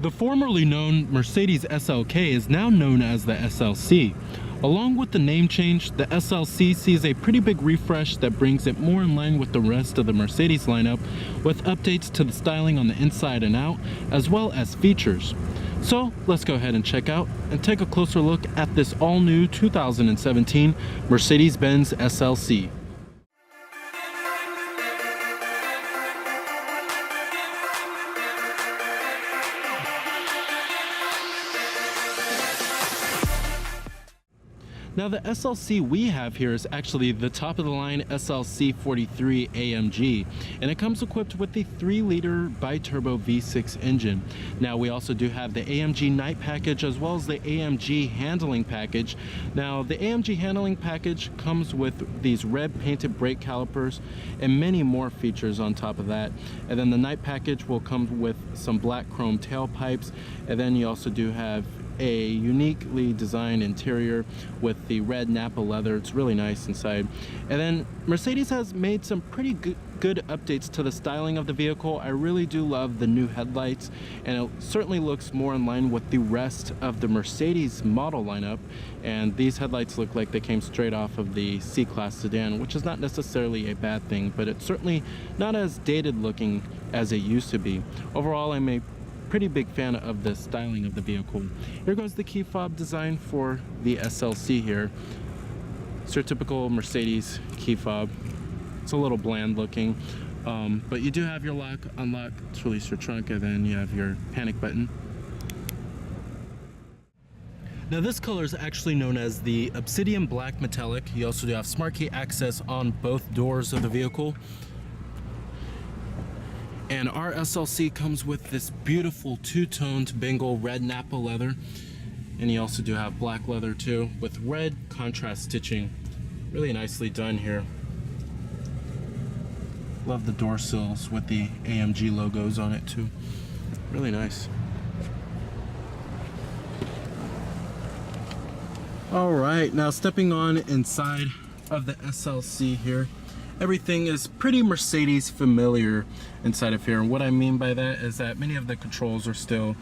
The formerly known Mercedes SLK is now known as the SLC. Along with the name change, the SLC sees a pretty big refresh that brings it more in line with the rest of the Mercedes lineup, with updates to the styling on the inside and out, as well as features. So let's go ahead and check out and take a closer look at this all-new 2017 Mercedes-Benz SLC. Now the SLC we have here is actually the top of the line SLC43 AMG, and it comes equipped with the 3-liter bi-turbo V6 engine. Now we also do have the AMG night package as well as the AMG handling package. Now the AMG handling package comes with these red painted brake calipers and many more features on top of that. And then the night package will come with some black chrome tailpipes, and then you also do have a uniquely designed interior with the red Napa leather. It's really nice inside. And then Mercedes has made some pretty good updates to the styling of the vehicle. I really do love the new headlights, and it certainly looks more in line with the rest of the Mercedes model lineup. And these headlights look like they came straight off of the C-Class sedan, which is not necessarily a bad thing, but it's certainly not as dated looking as it used to be. Overall, I'm a pretty big fan of the styling of the vehicle. Here goes the key fob design for the SLC here. It's your typical Mercedes key fob. It's a little bland looking, but you do have your lock, unlock to release your trunk, and then you have your panic button. Now this color is actually known as the Obsidian Black Metallic. You also do have smart key access on both doors of the vehicle. And our SLC comes with this beautiful two-toned Bengal red Napa leather. And you also do have black leather too, with red contrast stitching. Really nicely done here. Love the door sills with the AMG logos on it too. Really nice. All right, now stepping on inside of the SLC here. Everything is pretty Mercedes familiar inside of here. And what I mean by that is that many of the controls are still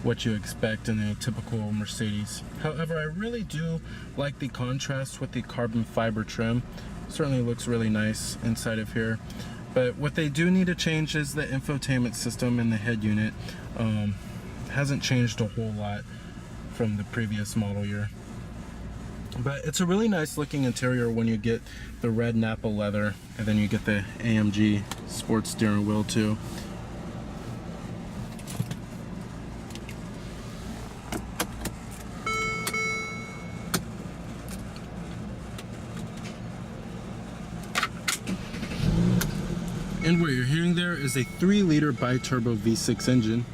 what you expect in a typical Mercedes. However, I really do like the contrast with the carbon fiber trim. Certainly looks really nice inside of here. But what they do need to change is the infotainment system in the head unit. Hasn't changed a whole lot from the previous model year. But it's a really nice looking interior when you get the red Napa leather, and then you get the AMG sports steering wheel too. And what you're hearing there is a 3-liter bi-turbo V6 engine.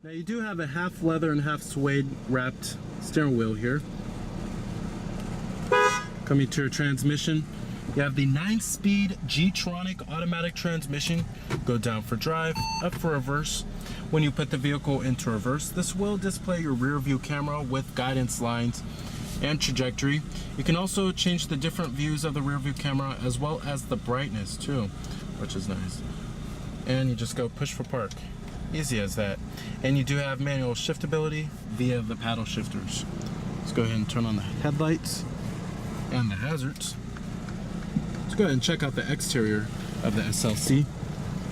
Now you do have a half leather and half suede wrapped steering wheel here. Coming to your transmission, you have the 9-speed G-tronic automatic transmission. Go down for drive, up for reverse. When you put the vehicle into reverse, this will display your rear view camera with guidance lines and trajectory. You can also change the different views of the rear view camera as well as the brightness too, which is nice. And you just go push for park. Easy as that. And you do have manual shiftability via the paddle shifters. Let's go ahead and turn on the headlights and the hazards. Let's go ahead and check out the exterior of the SLC.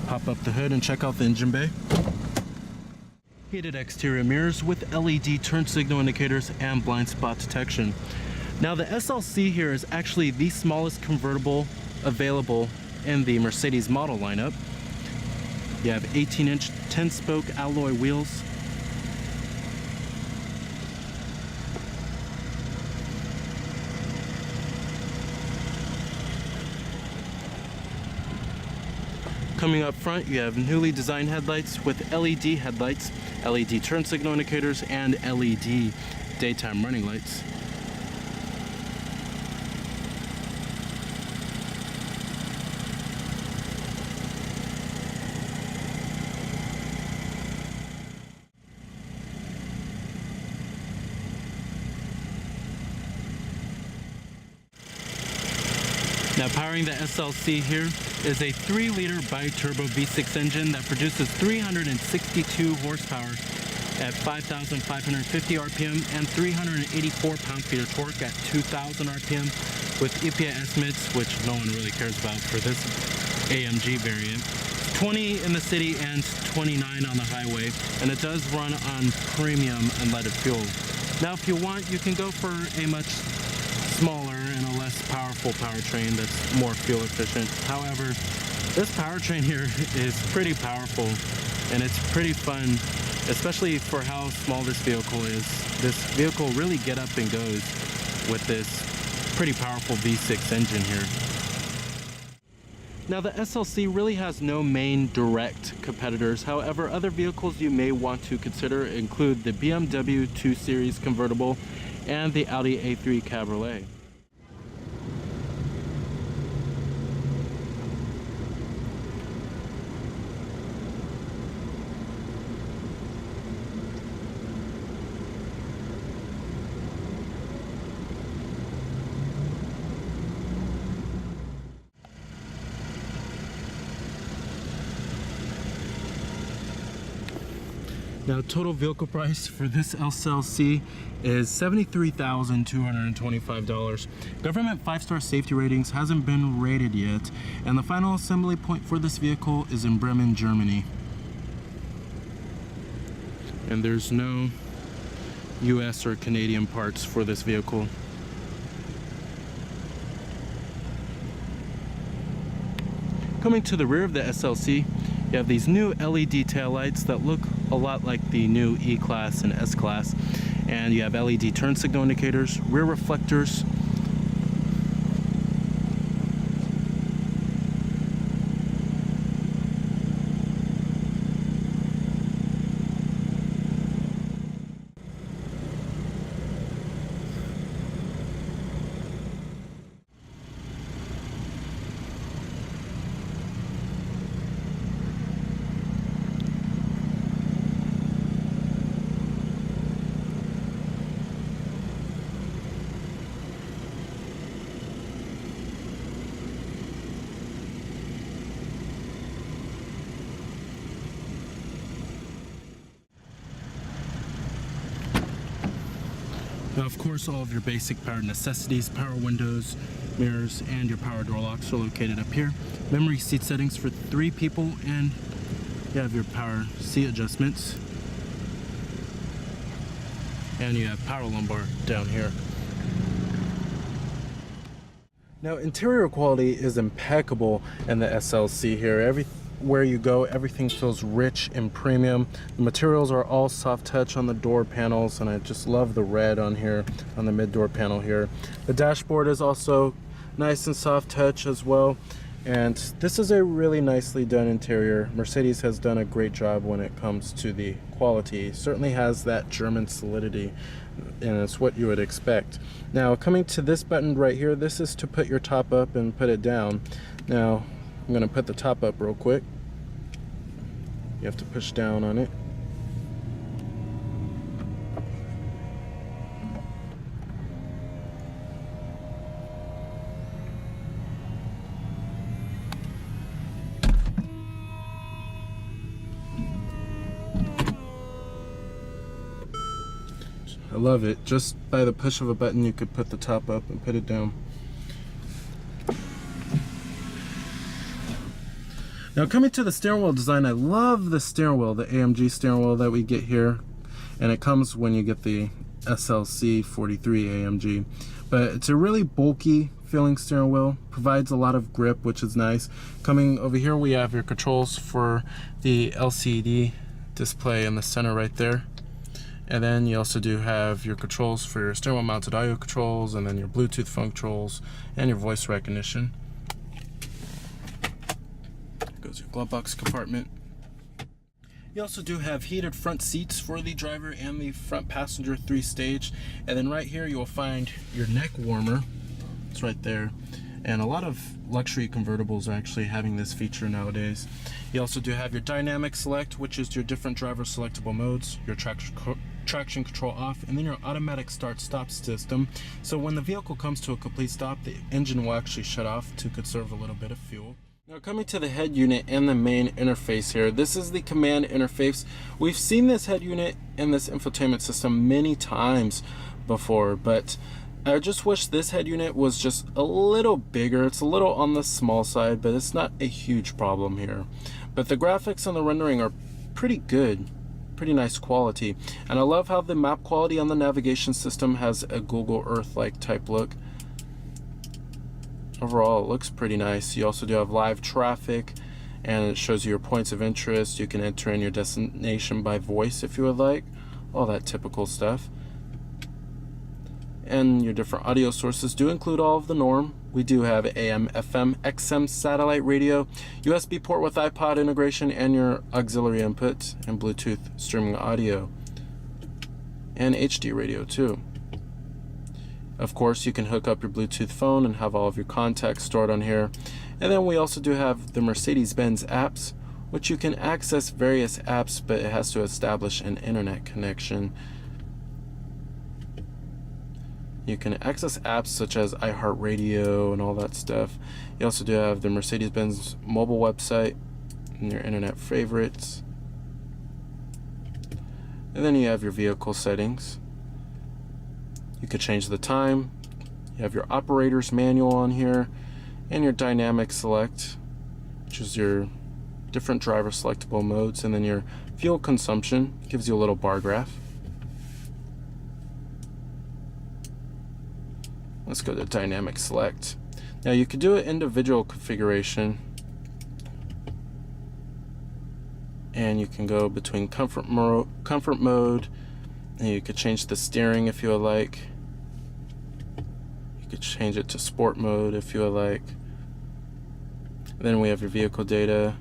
Pop up the hood and check out the engine bay. Heated exterior mirrors with LED turn signal indicators and blind spot detection. Now the SLC here is actually the smallest convertible available in the Mercedes model lineup. You have 18-inch 10-spoke alloy wheels. Coming up front, you have newly designed headlights with LED headlights, LED turn signal indicators, and LED daytime running lights. Now powering the SLC here is a 3-liter bi-turbo V6 engine that produces 362 horsepower at 5,550 RPM and 384 pound-feet of torque at 2,000 RPM with EPA estimates, which no one really cares about for this AMG variant. 20 in the city and 29 on the highway, and it does run on premium unleaded fuel. Now, if you want, you can go for a much smaller and a less powerful powertrain that's more fuel efficient. However, this powertrain here is pretty powerful and it's pretty fun, especially for how small this vehicle is. This vehicle really get up and goes with this pretty powerful V6 engine here. Now, the SLC really has no main direct competitors. However, other vehicles you may want to consider include the BMW 2 Series convertible and the Audi A3 Cabriolet. Now, total vehicle price for this SLC is $73,225. Government 5-star safety ratings hasn't been rated yet, and the final assembly point for this vehicle is in Bremen, Germany. And there's no US or Canadian parts for this vehicle. Coming to the rear of the SLC, you have these new LED taillights that look a lot like the new E-Class and S-Class. And you have LED turn signal indicators, rear reflectors, Now, of course, all of your basic power necessities, power windows, mirrors, and your power door locks are located up here. Memory seat settings for 3 people, and you have your power seat adjustments. And you have power lumbar down here. Now, interior quality is impeccable in the SLC here. Everywhere you go, everything feels rich and premium. The materials are all soft touch on the door panels, and I just love the red on here, on the mid door panel here. The dashboard is also nice and soft touch as well. And this is a really nicely done interior. Mercedes has done a great job when it comes to the quality. It certainly has that German solidity, and it's what you would expect. Now, coming to this button right here, this is to put your top up and put it down. Now, I'm going to put the top up real quick. You have to push down on it. I love it. Just by the push of a button, you could put the top up and put it down. Now, coming to the steering wheel design, I love the steering wheel, the AMG steering wheel that we get here. And it comes when you get the SLC43 AMG. But it's a really bulky feeling steering wheel, provides a lot of grip, which is nice. Coming over here, we have your controls for the LCD display in the center right there. And then you also do have your controls for your steering wheel mounted audio controls, and then your Bluetooth phone controls, and your voice recognition. There goes your glove box compartment. You also do have heated front seats for the driver and the front passenger 3-stage. And then right here you will find your neck warmer. It's right there. And a lot of luxury convertibles are actually having this feature nowadays. You also do have your dynamic select, which is your different driver selectable modes, your traction control off, and then your automatic start-stop system. So when the vehicle comes to a complete stop, the engine will actually shut off to conserve a little bit of fuel. Now coming to the head unit and the main interface here, this is the command interface. We've seen this head unit and this infotainment system many times before, but I just wish this head unit was just a little bigger. It's a little on the small side, but it's not a huge problem here. But the graphics and the rendering are pretty good, pretty nice quality. And I love how the map quality on the navigation system has a Google Earth-like type look. Overall, it looks pretty nice. You also do have live traffic, and it shows you your points of interest. You can enter in your destination by voice if you would like. All that typical stuff. And your different audio sources do include all of the norm. We do have AM, FM, XM satellite radio, USB port with iPod integration, and your auxiliary input, and Bluetooth streaming audio, and HD radio too. Of course, you can hook up your Bluetooth phone and have all of your contacts stored on here. And then we also do have the Mercedes-Benz apps, which you can access various apps, but it has to establish an internet connection. You can access apps such as iHeartRadio and all that stuff. You also do have the Mercedes-Benz mobile website and your internet favorites. And then you have your vehicle settings. You could change the time. You have your operator's manual on here, and your dynamic select, which is your different driver selectable modes, and then your fuel consumption gives you a little bar graph. Let's go to dynamic select. Now you could do an individual configuration, and you can go between comfort mode, and you could change the steering if you would like. You could change it to sport mode if you would like. Then we have your vehicle data.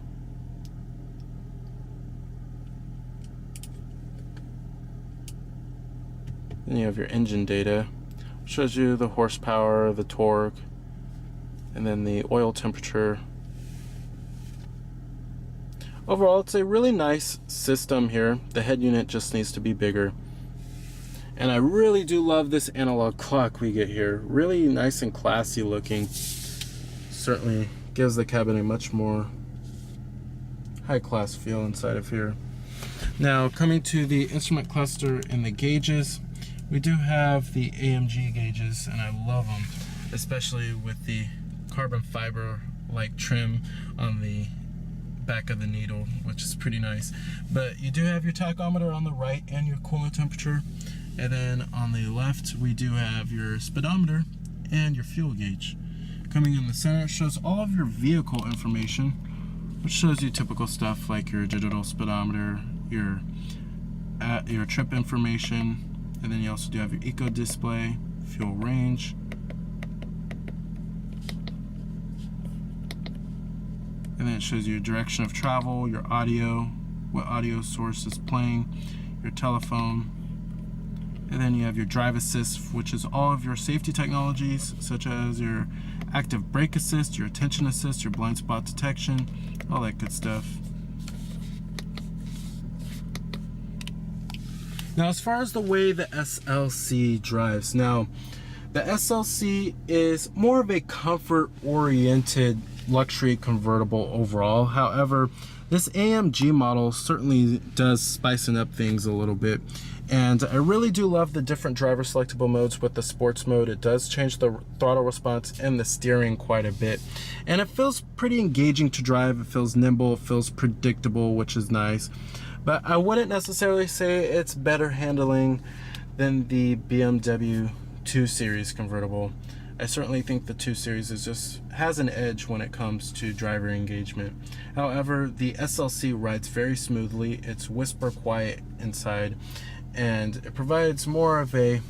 Then you have your engine data, which shows you the horsepower, the torque, and then the oil temperature. Overall, it's a really nice system here. The head unit just needs to be bigger. And I really do love this analog clock we get here. Really nice and classy looking. Certainly gives the cabin a much more high class feel inside of here. Now coming to the instrument cluster and the gauges, we do have the AMG gauges, and I love them, especially with the carbon fiber like trim on the back of the needle, which is pretty nice. But you do have your tachometer on the right and your coolant temperature. And then on the left, we do have your speedometer and your fuel gauge. Coming in the center, it shows all of your vehicle information, which shows you typical stuff like your digital speedometer, your trip information, and then you also do have your eco display, fuel range, and then it shows you your direction of travel, your audio, what audio source is playing, your telephone. And then you have your drive assist, which is all of your safety technologies, such as your active brake assist, your attention assist, your blind spot detection, all that good stuff. Now, as far as the way the SLC drives, now the SLC is more of a comfort-oriented luxury convertible overall. However, this AMG model certainly does spicing up things a little bit. And I really do love the different driver selectable modes with the sports mode. It does change the throttle response and the steering quite a bit. And it feels pretty engaging to drive. It feels nimble, it feels predictable, which is nice. But I wouldn't necessarily say it's better handling than the BMW 2 Series convertible. I certainly think the 2 Series has an edge when it comes to driver engagement. However, the SLC rides very smoothly. It's whisper quiet inside, and it provides more of a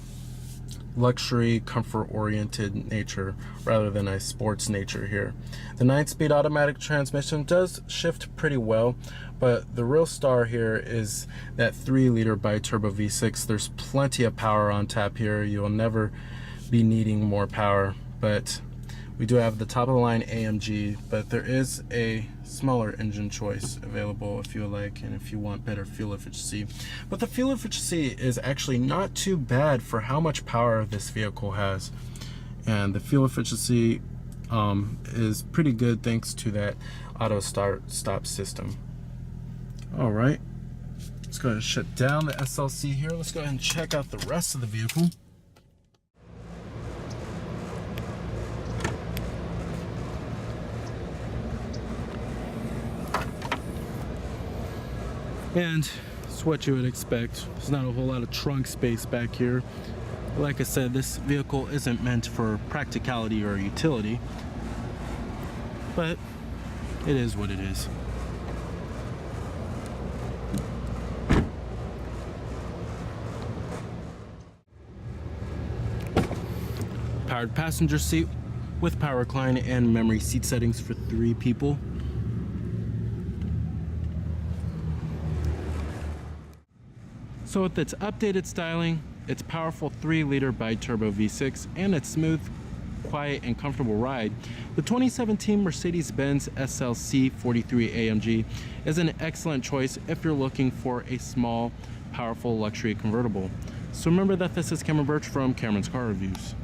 luxury, comfort-oriented nature rather than a sports nature here. The 9-speed automatic transmission does shift pretty well, but the real star here is that 3-liter bi-turbo V6. There's plenty of power on tap here. You'll never be needing more power, but we do have the top of the line AMG, but there is a smaller engine choice available if you like, and if you want better fuel efficiency. But the fuel efficiency is actually not too bad for how much power this vehicle has. And the fuel efficiency is pretty good thanks to that auto stop system. All right, let's go ahead and shut down the SLC here. Let's go ahead and check out the rest of the vehicle. And it's what you would expect. There's not a whole lot of trunk space back here. Like I said, this vehicle isn't meant for practicality or utility, but it is what it is. Powered passenger seat with power recline and memory seat settings for 3 people. So with its updated styling, its powerful 3-liter bi-turbo V6, and its smooth, quiet, and comfortable ride, the 2017 Mercedes-Benz SLC43 AMG is an excellent choice if you're looking for a small, powerful luxury convertible. So remember that this is Cameron Birch from Cameron's Car Reviews.